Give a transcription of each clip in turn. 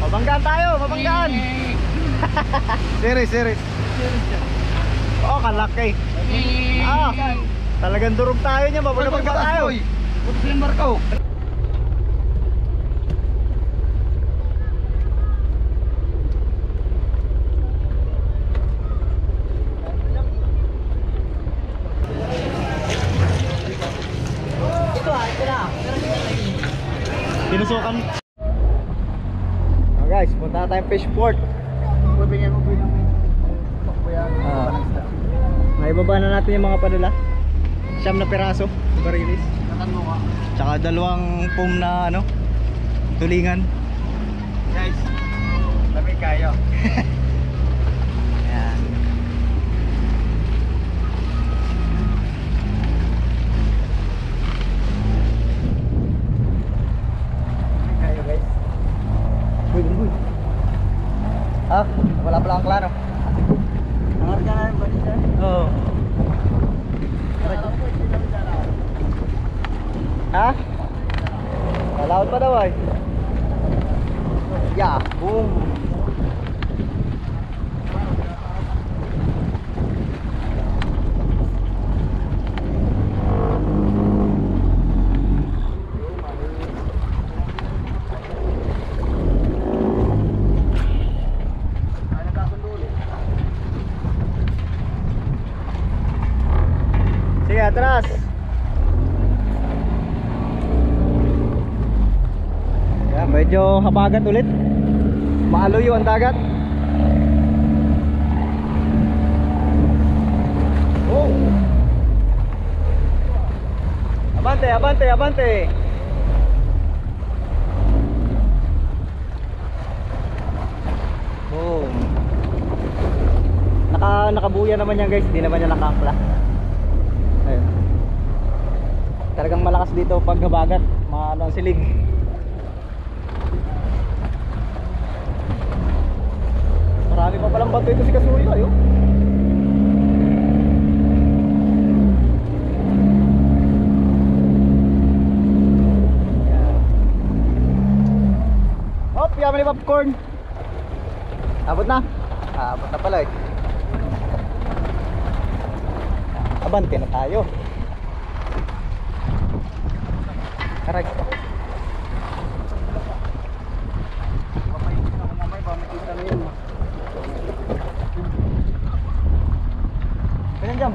Mabanggaan tayo, mabanggaan. Series. Oh, kalaki. Talagang durog tayo niya, mabanggaan tayo. Puti yung barko. Tinusukan. Oh guys, punta na tayong fish port. Naibaba na natin yung mga padula. 9 na peraso, barilis. Tsaka 2 foam na ano, tulingan. Guys, lamig kayo. Ayan. Kayo guys. Uy. Ah, wala pala ang klaro. Nangar ka na yung balik dyan. Oo. Ha? Malawad pa daw ay. Yeah, boom. Sige, atras. Yan, medyo habagat ulit. Maaluyo ang dagat. Oh. Abante. Boom. Nakabuya naman yan guys, hindi naman yan nakakla. Ayun. Talagang malakas dito pag habagat, mga ano ang silig. Marami pa palang bato ito si Kasuyo, ayo. Hop, yaman yung popcorn. Abot na? Abot na pala eh. Abante na tayo. Aray. Ganyan jam.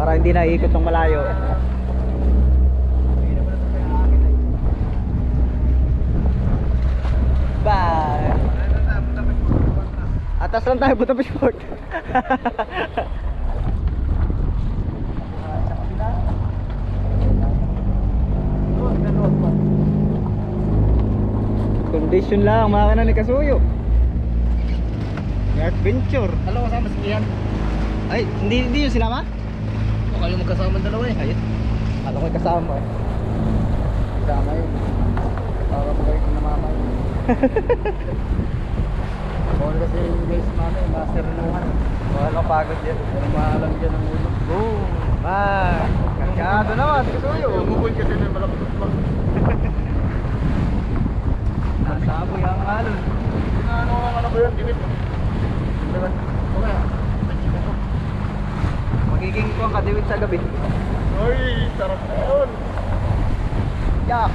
Para hindi na ikot ng malayo. Bye. Atas lang tayo, punta fishport. Condition lang, makakana ni Kasuyo. May adventure. Alam kasama si Ian. Ay, hindi yung sinama? O kayo magkasama ng dalawa eh. Ayun. Alam ko yung kasama eh. Kasama yun. Para po kayo namamay. Bawal kasi yung guys mami, master ng ano. Walang pagod yan. Pero maalam dyan ang ulo. Boom! Bye! Kagado naman, Kasuyo. Umubol kasi na malapot pa. Nasaboy ang alon. Ano ba yun? Dinip. Diba? Okay ah. Magiging ko ang kadiwit sa gabi. Uy, sarap na yun. Yak!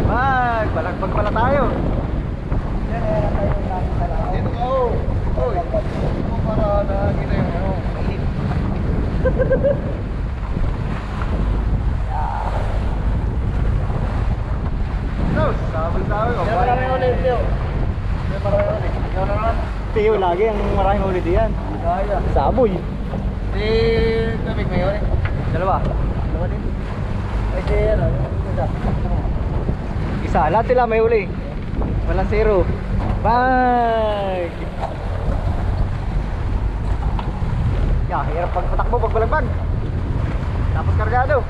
Bye! Balagbag pala tayo. Yan eh, tayo namin talaga. Dito ka oh. Uy, ito para nagin na yung ano. Mainit. No, sabi. Yan maraming ulit, Teo. Yan maraming ulit. Yan maraming ulit. Tiyo, lagi ang maraming ulit yan. Kaya. Saboy. Si Tabig may ulit. Dalawa. Dalawa din. Ay, si ano. Isa, lahat sila may uli. Walang zero. Bag! Hirap pagpatakbo pag balagbag. Tapos kargado.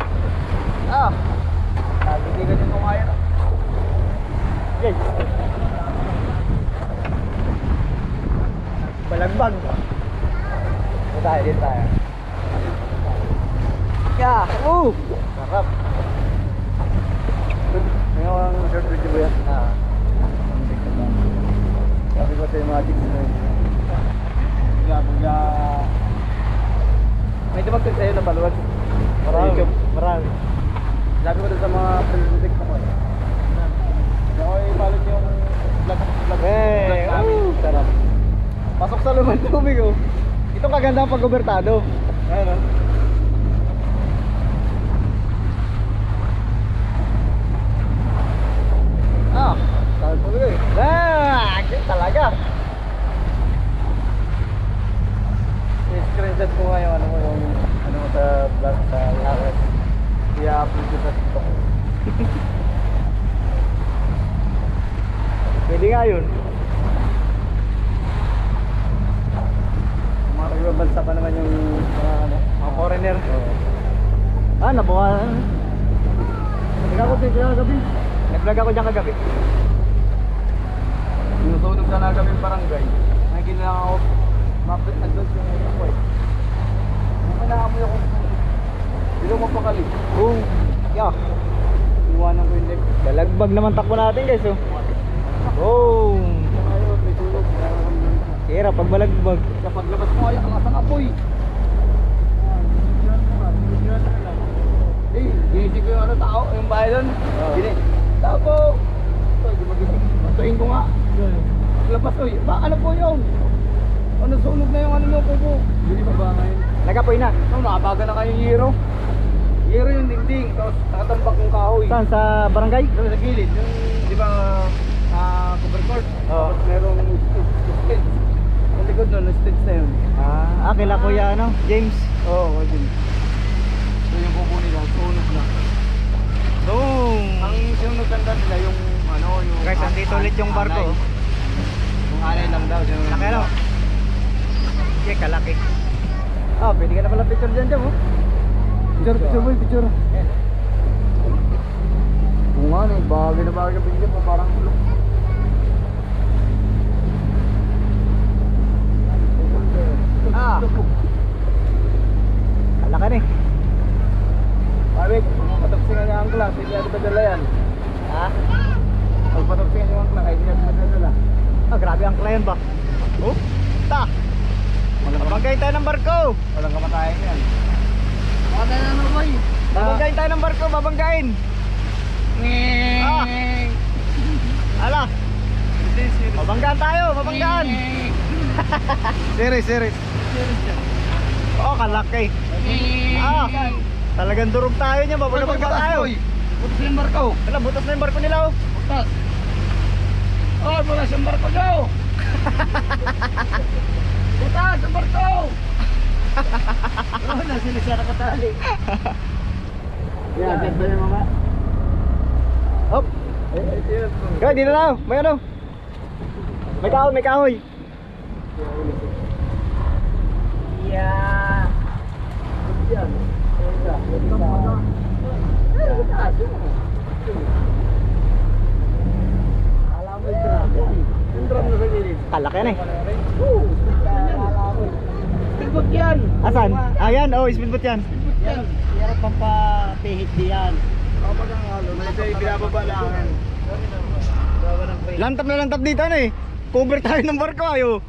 Nagbibigan yung kumayan. Yay! Balagbag. Din tayo. Sarap. Ngayon, short video ba yan? Sabi ko sa yung mga chicks na yun. Bigla. May dumagtag sa'yo na followers. YouTube. Marami. Sabi ko doon sa mga music na ko. Ako i-follow niyo yung vlog namin. Sarap. Pasok sa lumang tubig oh. Itong kagandang pag-ubertado. Ayun o. Sarap po eh. Talaga. I-screenshot ko nga yung ano mo sa vlog sa Lares. I-upload ko sa TikTok. Pwede nga yun. Mga nagbabansa pa naman yung Mga foreigner. Oo. Nabuha. Nagkakot dito kagabi. Nag-vlog ako dyan kagabi. Sinusunog na namin yung barangay. Nakikita lang ako. Mapit nag-doon yung ako eh. Nakakaamoy ako. Hindi ko mapakali. Boom. Iwanan ko yung leg. Balagbag naman takbo natin guys oh. Boom. Ayun, may tulog. Hirap pag balagbag. Kapag labas mo ay alas ang apoy. Ginisig ko yung tao, yung bahay doon. Tao po. Di magising. Patuin ko nga. Labas ko, ano po yun? Sunog na yung mo po. Hindi pa ba ngayon? Nagapoy na. Nakabaga na kayo yung hero. Hero yung dingding, tapos nakatambak yung kahoy. Saan? Sa barangay? Doon sa gilid, yung di ba cover court. Oo. Tapos merong stage. Ang likod nun, stage na yun. Kila kuya James. Oo, din. So yung kuko nila, sunog na. Boom. Ang sinunog tanda nila yung yung Guys, andito ulit yung barko. Yung anay lang daw. Laki ano? Okay, kalaki. Pwede ka na pala picture dyan oh. Picture boy, picture. Kung ano, bagay na bagay na picture mo, parang ulo. Kalaki na eh. Pabig, patapsingan niya ang class, hindi natin padala yan. Pag patapsingan niya ang class, hindi natin padala. Grabe ang client ba? Babanggayin tayo ng barko. Walang kamatayan yan. Baka na naman boy. Babanggayin tayo ng barko, babanggayin. Ala. Babanggaan tayo, babanggaan. Serious. Kalaki. Talagang durog tayo niya, babanggaan pa tayo. Butas na yung barko. Butas na yung barko nila oh. Butas. Butas yung barko daw. Butas ang barko. Nasinisya na katali. Yan, ganda yung mga. Hop. Kaya dito na. May ano? May kahoy. Yeah. Yan. Alam mo yung drum na sa gilid. Kalaki na eh. Speedboat yan. Asan? Ayan, speedboat yan. Yarap pang pa-pihit diyan. Kapag ang halo, may binababa lang. Lantap dito ano eh. Cover tayo ng barko ayo.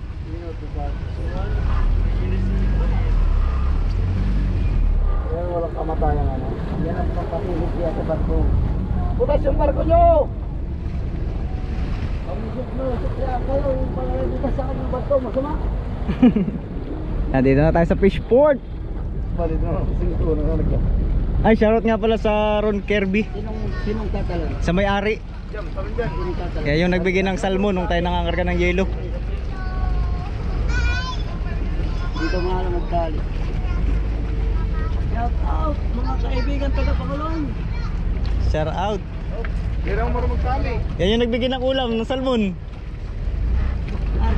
Yan, walang kamatayan ano. Yan ang pang-pihit diyan sa barko. Butas yung barko nyo! Pamisok nyo, kaya kayo, pang-butas sa kanyang barko, masama. Nandito na tayo sa Fishport. Balit na, sinuturo na nagka. Ay, shoutout nga pala sa Ron Kirby. Sinong tatalan? Sa may-ari. Diyan, parang dyan. Sinong tatalan? Kaya yung nagbigay ng salmon nung tayo nangangarga ng yelo. Dito nga lang magdali. Shout out mga kaibigan taga-Pakulong. Shout out. Hindi lang marunong magdali. Yan yung nagbigay ng ulam ng salmon.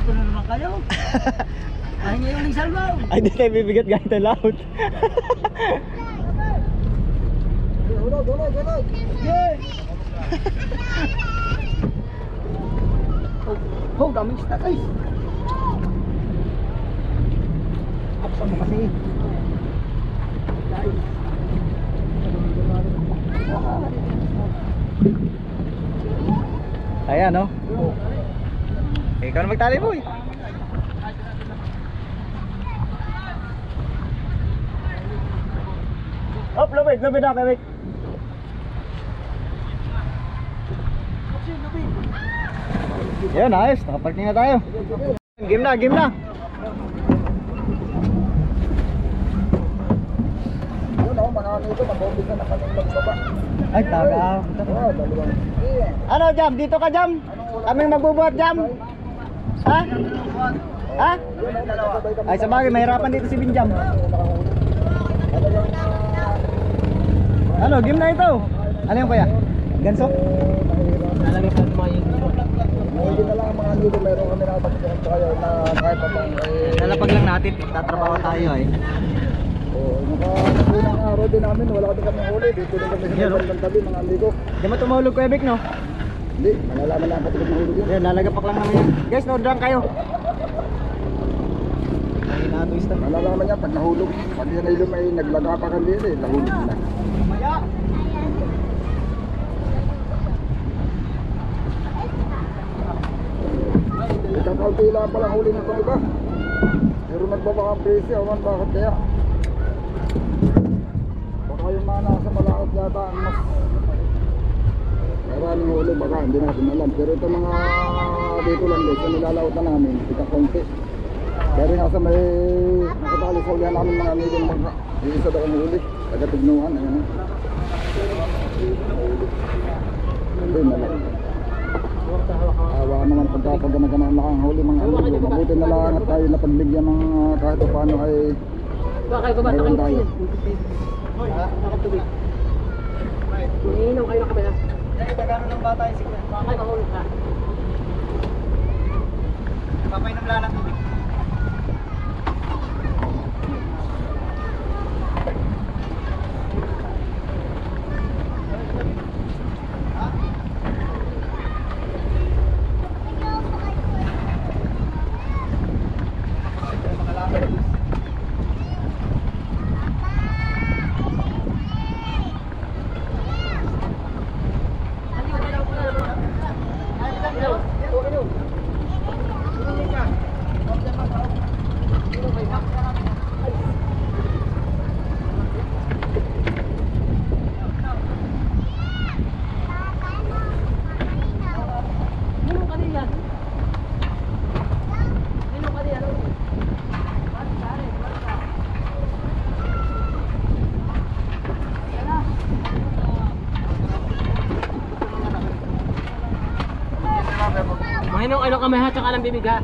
ko na naman kayo. Ay ngayon ng salbaw. Ay, di tayo bibigat ganito laut. Hulog. Yes! Oh, daming isda guys. Buksan mo kasi. Guys. Ayan, no? Ikaw na magtali, boy. Hop, lubid na, Eric. Yan, ayos. Nakaparking na tayo. Game na. Yun ako, manano ito, mag-umpis na kami magbaba. Ay, taga. Dalawang. Ano, Jam? Dito ka, Jam? Kaming magbubuhat, Jam? Ha? Ha? Ay, sa bagay, mahirapan dito si Binjam. Ano, game na ito? Ano yung kuya? Ganso? Hindi na lang ang mga ligo, meron kami nakapagpunan tayo na kahit pa bang Lalapag lang natin, magtatrabaho tayo eh. nakakunang araw din namin, wala din kami huli. Dito din kami sa ng tabi, mga ligo. Di mo tumahulog Kuya Vic, no? Hindi, malalaman lang pati kami huli yun. Yan, lalagapak lang namin yan. Guys, no-drunk kayo. Ay, na-twist na. Malalaman niya pag nahulog. Pag yan ay lumay, naglagapakan din eh, nahulog na. Ikakaunti lang palang huli ng iba. Pero nagbabakang busy, awan bakit kaya? Baka yung mga nasa malakot yata ang mas maraming huli, baka hindi natin alam. Pero ito mga dito lang guys, yung nilalaot na namin, ikakaunti. Pero nga sa may nakatali sa ulihan namin mga amigo ng mga isa daw ang huli, taga-tignuan, ayan o. Hindi na lang. Awa naman pagkapaganaganaan na ang huli mga amigo. Mabuti na lang at tayo napagbigyan ng kahit paano ay mayroon tayo. Nakatubig. Iniinom kayo ng kape na. Dahil tagano ng bata yung sigla. Bakit mahulog ka? Papainom lang ng tubig. Mahinong ano kami ha, tsaka ng bibig ha.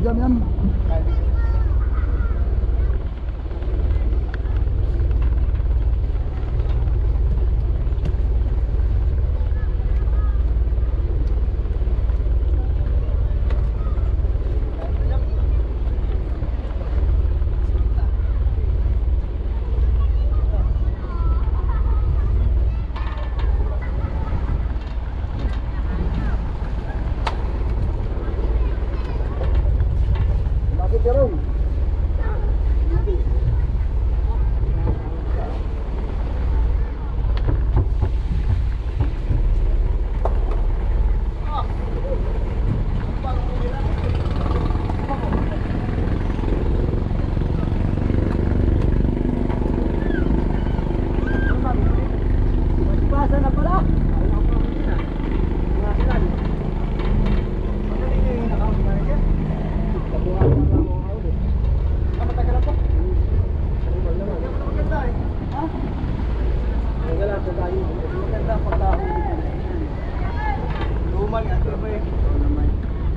dyan yan. Bakit yan? Basa na pala.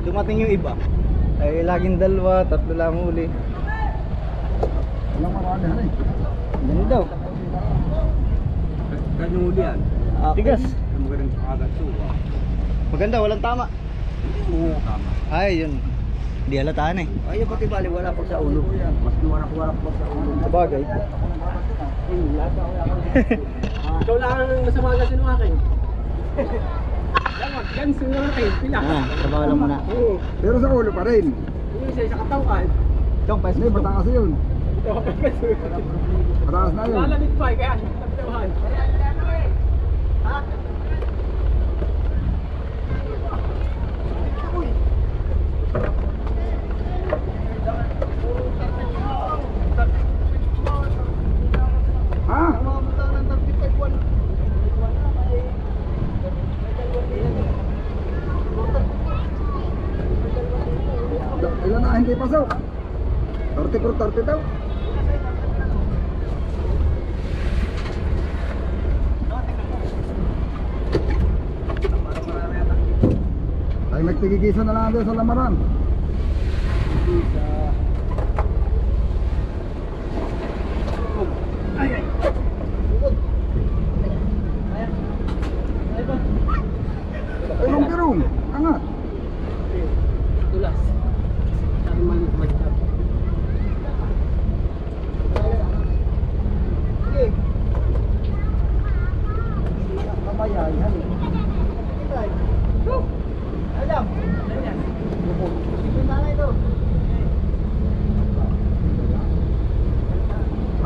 Dumating yung iba. Ay laging dalawa, tatlo lang huli. Walang marami eh. Ganun daw. Ganyan huli yan. Tigas. Magandang agad suwa. Maganda, walang tama. Oo, tama. Ay, yun. Hindi halataan eh. Ay, pati bali, wala pa sa ulo. Mas warak pa sa ulo. Sabagay. Ikaw lang ang masama kasi nung akin. Dapat, yan sunod akin. Pila. Sabalan mo na. Oo. Pero sa ulo pa rin. Yung isa sa katawan. Chong, pwes Hindi, mataas na yun. Ito ako Mataas na yun. lalamig pa kaya nagtawahan. Ha? Ilan na hindi pasok? 30 daw. Ay nagtigigisa na lang doon sa lamaran. Ay long angat. Tulas. Sabi maliit macam.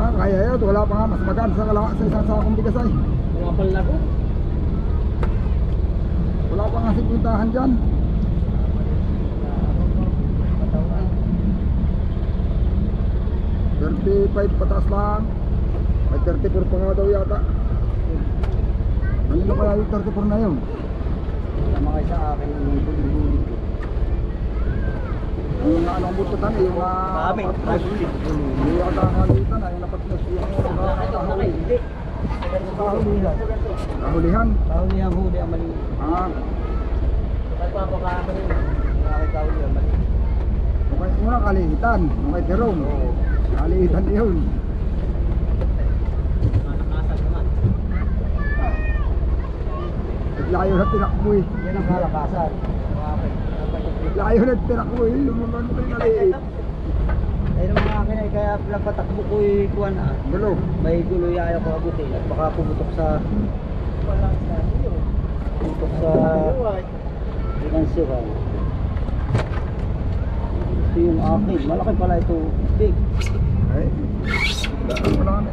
Ah, kaya yun, wala pa nga mas maganda sa isang sakong bigas ay. Mga panlago. Wala pa nga sipuntahan dyan. $35 pataas lang. May 34 pa nga daw yata. Ano kaya yung 34 na yun? Tama kayo sa akin ng huli-huli ko. Yung anong bututan eh, yung Kami. Hindi yung kakalitan ay yung napatnos yung Kahulihan. kahulihan. Kahulihan huli ang mali. Ah, Pagpapakaman yun. Kahulihan mali. okay, una kalihitan. Okay, Jerome. Kalihitan yun. Malakasan naman. Layo na tinakbo eh. Yan ang kalakasan. Layo na tinakbo eh. Yung mga ano yung naliit. Ay naman akin ay kaya lang patakbo ko yung kuwan ah. Gulo. May gulo yung ayaw ko abutin at baka pumutok sa financial. Ito yung akin. Malaki pala ito. Big. Ay, daan mo lang.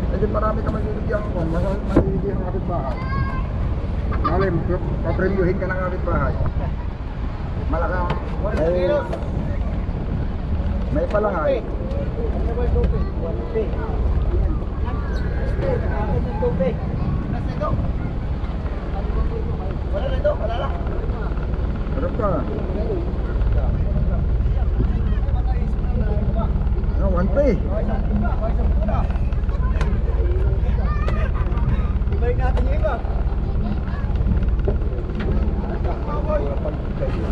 Hindi marami ka magigigyan ko. Magigigyan ng kapitbahay. Malim, papremyuhin ka ng kapitbahay. Malakang. Ay, May palangay. Harap ka. Ano, 1P. Ibalik natin yung iba.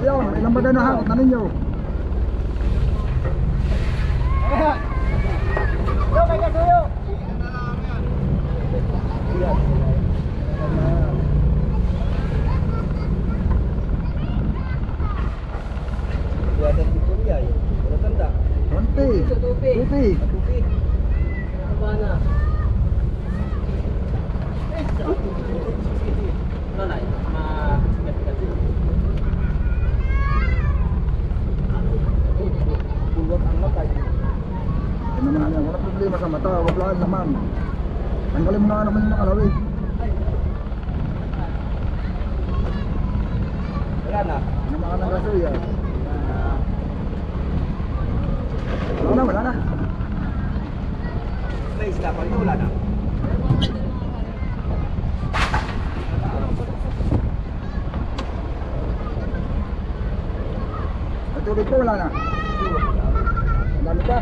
Yan, Ilan ba daw nahakot na ninyo? Yo, may kasuyo. Konti. Tupi. Apa na? Wala na. Ma-sigat-sigat. Ano naman yan, wala problema sa mata, wag lang naman. Tanggalin mo na naman yung nakalawin. Wala na. Ano mga nang rasoy yan? Wala na. May isla pa rin, wala na. Ang tubig po wala na. Ang dami pa.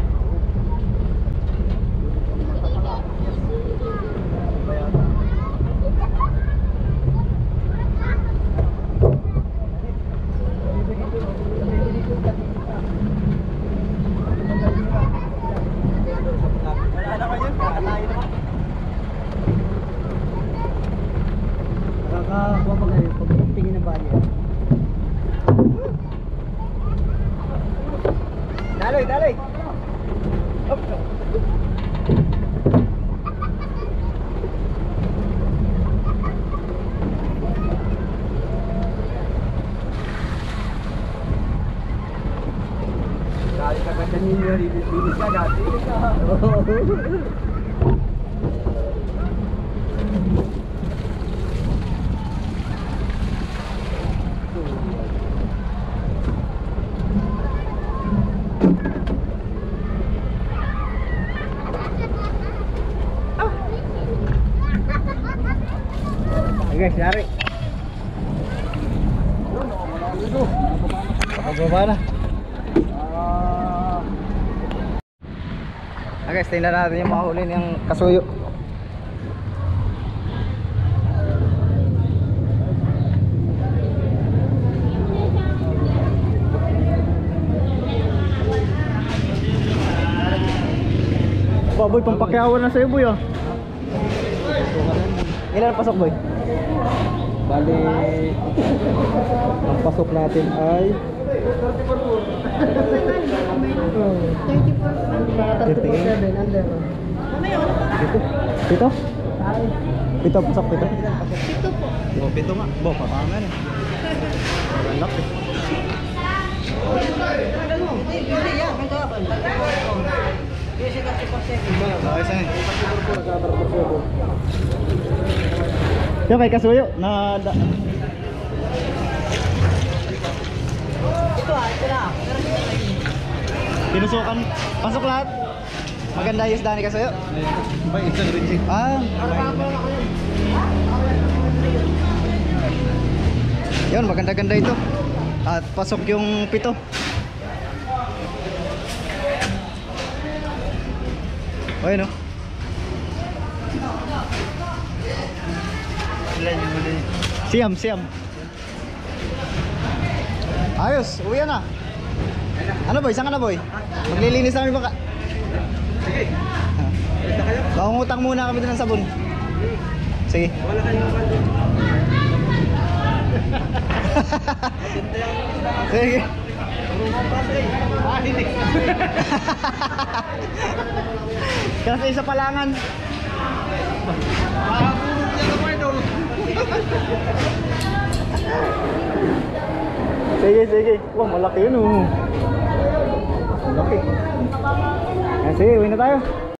Wala na kayo, kakatayin naman. Kakakuha pa kayo pag tingin ng bayan. Daloy, daloy. Hop. Dali ka ba ninyo, linis ka dati. Okay, yari. Pagbaba na. Okay, tingnan natin yung mga huli niyang kasuyo. Boy, pampakyawan na sa'yo boy ah. Ilan ang pasok boy? Bali, ang pasok natin ay 34.7 under. Pito? Pito, pasok pito. Oh, pito nga. Bo, papangan eh. Anak eh. Ayos na eh. Yung kay kasuyo na Ito na. pinusukan. Pasok lahat. Maganda yung isda ni kasuyo. May isang rinjik. Ah, yun, maganda-ganda ito. At pasok yung pito. O yun o. Siyam, siyam. Ayos, uwi na. Ano boy, saan ka na boy? Maglilinis namin baka. Sige. Mangungutang muna kami doon ng sabon. Sige. Wala kayong balo. Sige. Kasi isa palangan. Sige, sige. Wah, malaki yun oh. Malaki. Sige, uwi na tayo.